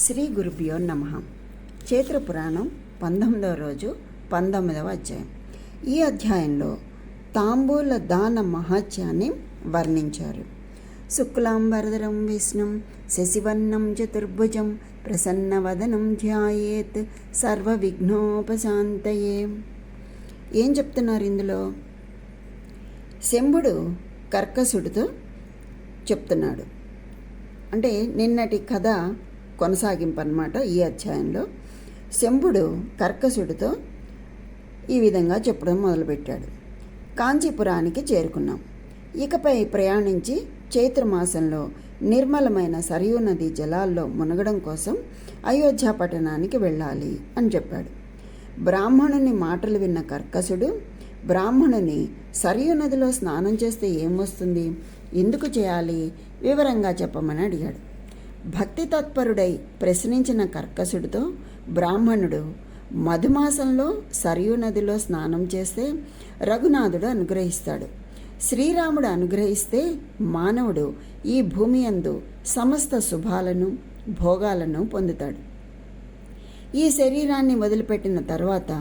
శ్రీ గురుభ్యో నమః. చైత్ర పురాణం 19వ రోజు 19వ అధ్యాయం. ఈ అధ్యాయంలో తాంబూల దాన మహాత్యాన్ని వర్ణించారు. శుక్లాంబరధరం విష్ణుం శశివర్ణం చతుర్భుజం ప్రసన్నవదనం ధ్యాయేత్ సర్వ విఘ్నోపశాంతయే. ఏం చెప్తున్నారు ఇందులో? శంభుడు కర్కసుడితో చెప్తున్నాడు. అంటే నిన్నటి కథ కొనసాగింపు అన్నమాట. ఈ అధ్యాయంలో శంభుడు కర్కసుడితో ఈ విధంగా చెప్పడం మొదలుపెట్టాడు. కాంచీపురానికి చేరుకున్నాం. ఇకపై ప్రయాణించి చైత్రమాసంలో నిర్మలమైన సరయూ నది జలాల్లో మునగడం కోసం అయోధ్య పట్టణానికి వెళ్ళాలి అని చెప్పాడు. బ్రాహ్మణుని మాటలు విన్న కర్కసుడు బ్రాహ్మణుని సరయూ నదిలో స్నానం చేస్తే ఏమొస్తుంది, ఎందుకు చేయాలి, వివరంగా చెప్పమని అడిగాడు. భక్తి తత్పరుడై ప్రశ్నించిన కర్కసుడితో బ్రాహ్మణుడు మధుమాసంలో సరయూ నదిలో స్నానం చేస్తే రఘునాథుడు అనుగ్రహిస్తాడు. శ్రీరాముడు అనుగ్రహిస్తే మానవుడు ఈ భూమి యందు సమస్త శుభాలను భోగాలను పొందుతాడు. ఈ శరీరాన్ని వదిలిపెట్టిన తర్వాత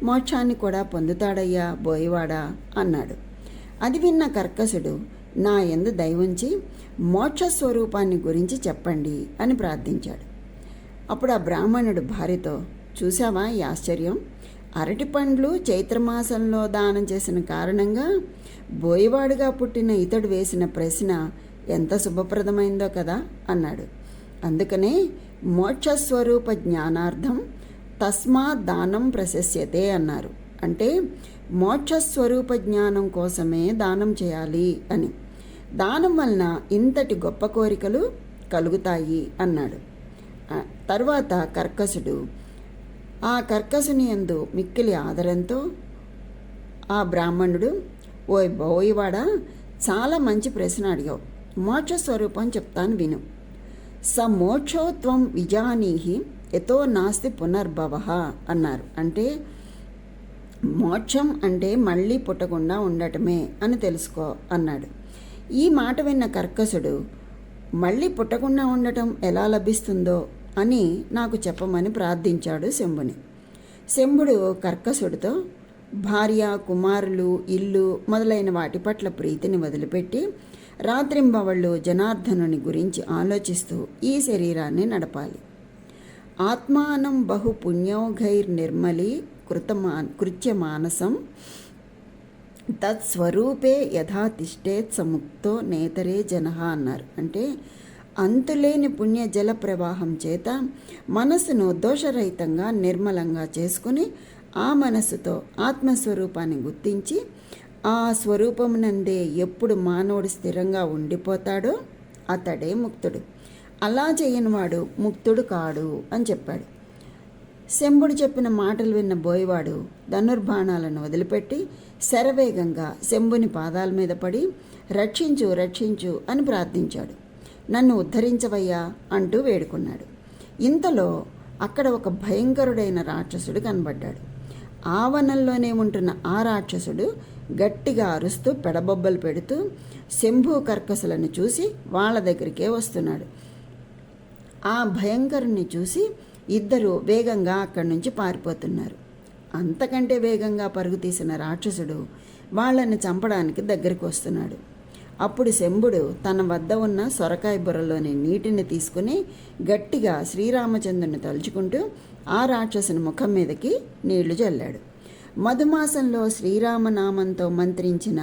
మోక్షాన్ని కూడా పొందుతాడయ్యా బోయవాడా అన్నాడు. అది విన్న కర్కసుడు నా యందు దయవుంచి మోక్ష స్వరూపాన్ని గురించి చెప్పండి అని ప్రార్థించాడు. అప్పుడు ఆ బ్రాహ్మణుడు భార్యతో, చూసావా ఈ ఆశ్చర్యం, అరటి పండ్లు చైత్రమాసంలో దానం చేసిన కారణంగా బోయవాడుగా పుట్టిన ఇతడు వేసిన ప్రశ్న ఎంత శుభప్రదమైందో కదా అన్నాడు. అందుకనే మోక్షస్వరూప జ్ఞానార్థం తస్మా దానం ప్రశస్యతే అన్నారు. అంటే మోక్షస్వరూప జ్ఞానం కోసమే దానం చేయాలి అని. దానం వలన ఇంతటి గొప్ప కోరికలు కలుగుతాయి అన్నాడు. తర్వాత కర్కసుడు ఆ కర్కసుని యందు మిక్కిలి ఆదరంతో ఆ బ్రాహ్మణుడు, ఓయ్ బోయవాడా, చాలా మంచి ప్రశ్న అడిగావు, మోక్ష స్వరూపం చెప్తాను విను. స మోక్షోత్వం విజానీహి ఎతో నాస్తి పునర్భవ అన్నారు. అంటే మోక్షం అంటే మళ్ళీ పుట్టకుండా ఉండటమే అని తెలుసుకో అన్నాడు. ఈ మాట విన్న కర్కసుడు మళ్ళీ పుట్టకుండా ఉండటం ఎలా లభిస్తుందో అని నాకు చెప్పమని ప్రార్థించాడు శంభుని. శంభుడు కర్కసుడితో భార్య, కుమారులు, ఇల్లు మొదలైన వాటి పట్ల ప్రీతిని వదిలిపెట్టి రాత్రింబవళ్ళు జనార్దనుని గురించి ఆలోచిస్తూ ఈ శరీరాన్ని నడపాలి. ఆత్మానం బహు పుణ్యోఘైర్నిర్మలీ కృత్యమానసం తత్స్వరూపే యథా తిష్టేత్ సముక్తో నేతరే జనః అన్నారు. అంటే అంతులేని పుణ్య జల ప్రవాహం చేత మనస్సును దోషరహితంగా నిర్మలంగా చేసుకుని ఆ మనస్సుతో ఆత్మస్వరూపాన్ని గుర్తించి ఆ స్వరూపమునందే ఎప్పుడు మానవుడు స్థిరంగా ఉండిపోతాడో అతడే ముక్తుడు. అలా చేయనివాడు ముక్తుడు కాడు అని చెప్పాడు. శంభుడు చెప్పిన మాటలు విన్న బోయవాడు ధనుర్బాణాలను వదిలిపెట్టి శరవేగంగా శంభుని పాదాల మీద పడి రక్షించు రక్షించు అని ప్రార్థించాడు. నన్ను ఉద్ధరించవయ్యా అంటూ వేడుకున్నాడు. ఇంతలో అక్కడ ఒక భయంకరుడైన రాక్షసుడు కనబడ్డాడు. ఆవనంలోనే ఉంటున్న ఆ రాక్షసుడు గట్టిగా అరుస్తూ పెడబొబ్బలు పెడుతూ శంభు కర్కసులను చూసి వాళ్ళ దగ్గరికే వస్తున్నాడు. ఆ భయంకరుణ్ణి చూసి ఇద్దరు వేగంగా అక్కడి నుంచి పారిపోతున్నారు. అంతకంటే వేగంగా పరుగు తీసిన రాక్షసుడు వాళ్ళని చంపడానికి దగ్గరికి వస్తున్నాడు. అప్పుడు శంభుడు తన వద్ద ఉన్న సొరకాయ బుర్రలోని నీటిని తీసుకుని గట్టిగా శ్రీరామచంద్రుని తలుచుకుంటూ ఆ రాక్షసుని ముఖం మీదకి నీళ్లు చల్లాడు. మధుమాసంలో శ్రీరామనామంతో మంత్రించిన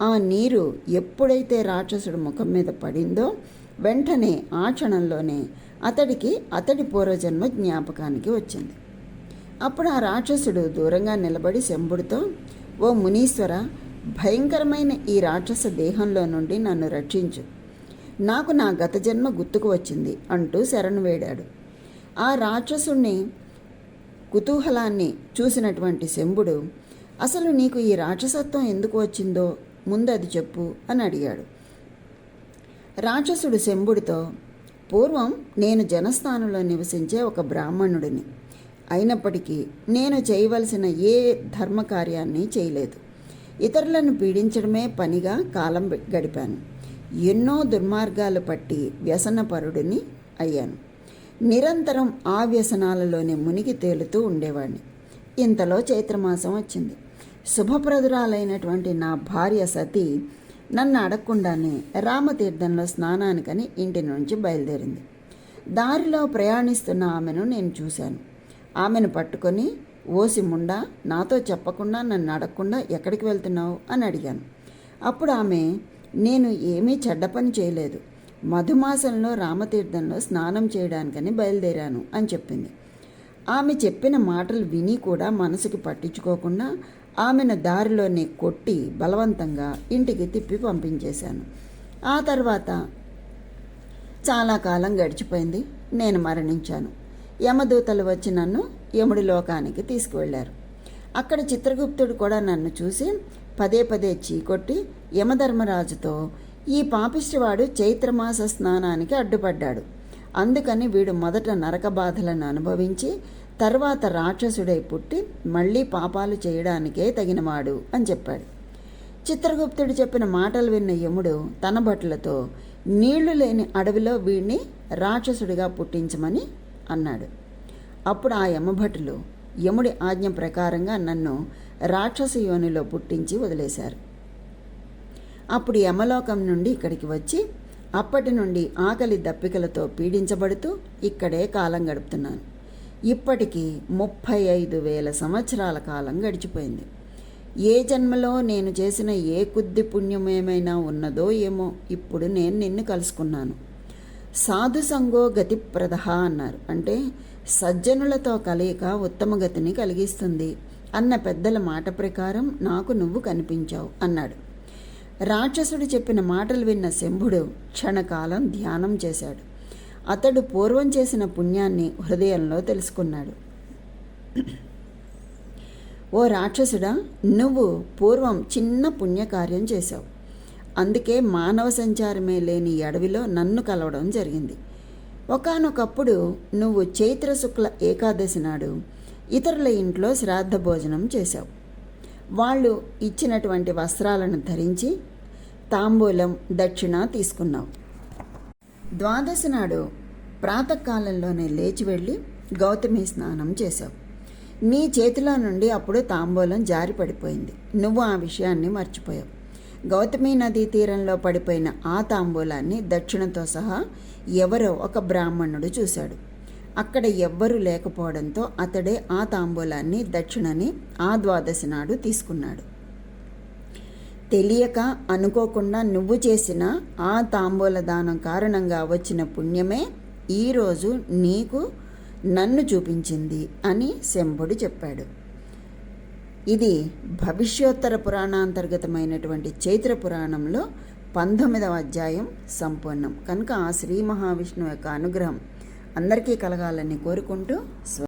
ఆ నీరు ఎప్పుడైతే రాక్షసుడు ముఖం మీద పడిందో వెంటనే ఆ క్షణంలోనే అతడి పూర్వజన్మ జ్ఞాపకానికి వచ్చింది. అప్పుడు ఆ రాక్షసుడు దూరంగా నిలబడి శంభుడితో, ఓ మునీశ్వర, భయంకరమైన ఈ రాక్షస దేహంలో నుండి నన్ను రక్షించు, నాకు నా గత జన్మ గుర్తుకు వచ్చింది అంటూ శరణు వేడాడు. ఆ రాక్షసుణ్ణి కుతూహలాన్ని చూసినటువంటి శంభుడు, అసలు నీకు ఈ రాక్షసత్వం ఎందుకు వచ్చిందో ముందు అది చెప్పు అని అడిగాడు. రాక్షసుడు శంభుడితో, పూర్వం నేను జనస్థానంలో నివసించే ఒక బ్రాహ్మణుడిని. అయినప్పటికీ నేను చేయవలసిన ఏ ధర్మకార్యాన్ని చేయలేదు. ఇతరులను పీడించడమే పనిగా కాలం గడిపాను. ఎన్నో దుర్మార్గాలు పట్టి వ్యసనపరుడిని అయ్యాను. నిరంతరం ఆ వ్యసనాలలోనే మునిగి తేలుతూ ఉండేవాడిని. ఇంతలో చైత్రమాసం వచ్చింది. శుభప్రదురాలైనటువంటి నా భార్య సతీ నన్ను అడగకుండానే రామతీర్థంలో స్నానానికని ఇంటి నుంచి బయలుదేరింది. దారిలో ప్రయాణిస్తున్న ఆమెను నేను చూశాను. ఆమెను పట్టుకొని, ఓసి ముండా, నాతో చెప్పకుండా నన్ను అడగకుండా ఎక్కడికి వెళ్తున్నావు అని అడిగాను. అప్పుడు ఆమె, నేను ఏమీ చెడ్డ పని చేయలేదు, మధుమాసంలో రామతీర్థంలో స్నానం చేయడానికని బయలుదేరాను అని చెప్పింది. ఆమె చెప్పిన మాటలు విని కూడా మనసుకి పట్టించుకోకుండా ఆమెను దారిలోనే కొట్టి బలవంతంగా ఇంటికి తిప్పి పంపించేశాను. ఆ తర్వాత చాలా కాలం గడిచిపోయింది. నేను మరణించాను. యమదూతలు వచ్చి నన్ను యముడి లోకానికి తీసుకువెళ్ళారు. అక్కడ చిత్రగుప్తుడు కూడా నన్ను చూసి పదే పదే చీకొట్టి యమధర్మరాజుతో, ఈ పాపిష్టివాడు చైత్రమాస స్నానానికి అడ్డుపడ్డాడు, అందుకని వీడు మొదట నరక బాధలను అనుభవించి తర్వాత రాక్షసుడై పుట్టి మళ్ళీ పాపాలు చేయడానికే తగినవాడు అని చెప్పాడు. చిత్రగుప్తుడు చెప్పిన మాటలు విన్న యముడు తన భటులతో నీళ్లు లేని అడవిలో వీడిని రాక్షసుడిగా పుట్టించమని అన్నాడు. అప్పుడు ఆ యమభటులు యముడి ఆజ్ఞ ప్రకారంగా నన్ను రాక్షస యోనిలో పుట్టించి వదిలేశారు. అప్పుడు యమలోకం నుండి ఇక్కడికి వచ్చి అప్పటి నుండి ఆకలి దప్పికలతో పీడించబడుతూ ఇక్కడే కాలం గడుపుతున్నాను. ఇప్పటికీ 35,000 సంవత్సరాల కాలం గడిచిపోయింది. ఏ జన్మలో నేను చేసిన ఏ కొద్ది పుణ్యం ఏమైనా ఉన్నదో ఏమో ఇప్పుడు నేను నిన్ను కలుసుకున్నాను. సాధు సంగో గతి ప్రదహ అన్నారు. అంటే సజ్జనులతో కలయిక ఉత్తమ గతిని కలిగిస్తుంది అన్న పెద్దల మాట ప్రకారం నాకు నువ్వు కనిపించావు అన్నాడు. రాక్షసుడు చెప్పిన మాటలు విన్న శంభుడు క్షణకాలం ధ్యానం చేశాడు. అతడు పూర్వం చేసిన పుణ్యాన్ని హృదయంలో తెలుసుకున్నాడు. ఓ రాక్షసుడా, నువ్వు పూర్వం చిన్న పుణ్యకార్యం చేశావు. అందుకే మానవ సంచారమే లేని అడవిలో నన్ను కలవడం జరిగింది. ఒకానొకప్పుడు నువ్వు చైత్ర శుక్ల ఏకాదశి నాడు ఇతరుల ఇంట్లో శ్రాద్ధ భోజనం చేశావు. వాళ్ళు ఇచ్చినటువంటి వస్త్రాలను ధరించి తాంబూలం దక్షిణ తీసుకున్నావు. ద్వాదశి నాడు ప్రాతకాలంలోనే లేచి వెళ్ళి గౌతమి స్నానం చేశావు. నీ చేతిలో నుండి అప్పుడు తాంబూలం జారి పడిపోయింది. నువ్వు ఆ విషయాన్ని మర్చిపోయావు. గౌతమి నదీ తీరంలో పడిపోయిన ఆ తాంబూలాన్ని దక్షిణతో సహా ఎవరో ఒక బ్రాహ్మణుడు చూశాడు. అక్కడ ఎవ్వరూ లేకపోవడంతో అతడే ఆ తాంబూలాన్ని దక్షిణని ఆ ద్వాదశి నాడు తీసుకున్నాడు. తెలియక అనుకోకుండా నువ్వు చేసిన ఆ తాంబూల దానం కారణంగా వచ్చిన పుణ్యమే ఈరోజు నీకు నన్ను చూపించింది అని శంభుడు చెప్పాడు. ఇది భవిష్యోత్తర పురాణాంతర్గతమైనటువంటి చైత్ర పురాణంలో 19వ అధ్యాయం సంపూర్ణం. కనుక ఆ శ్రీ మహావిష్ణువు యొక్క అనుగ్రహం అందరికీ కలగాలని కోరుకుంటూ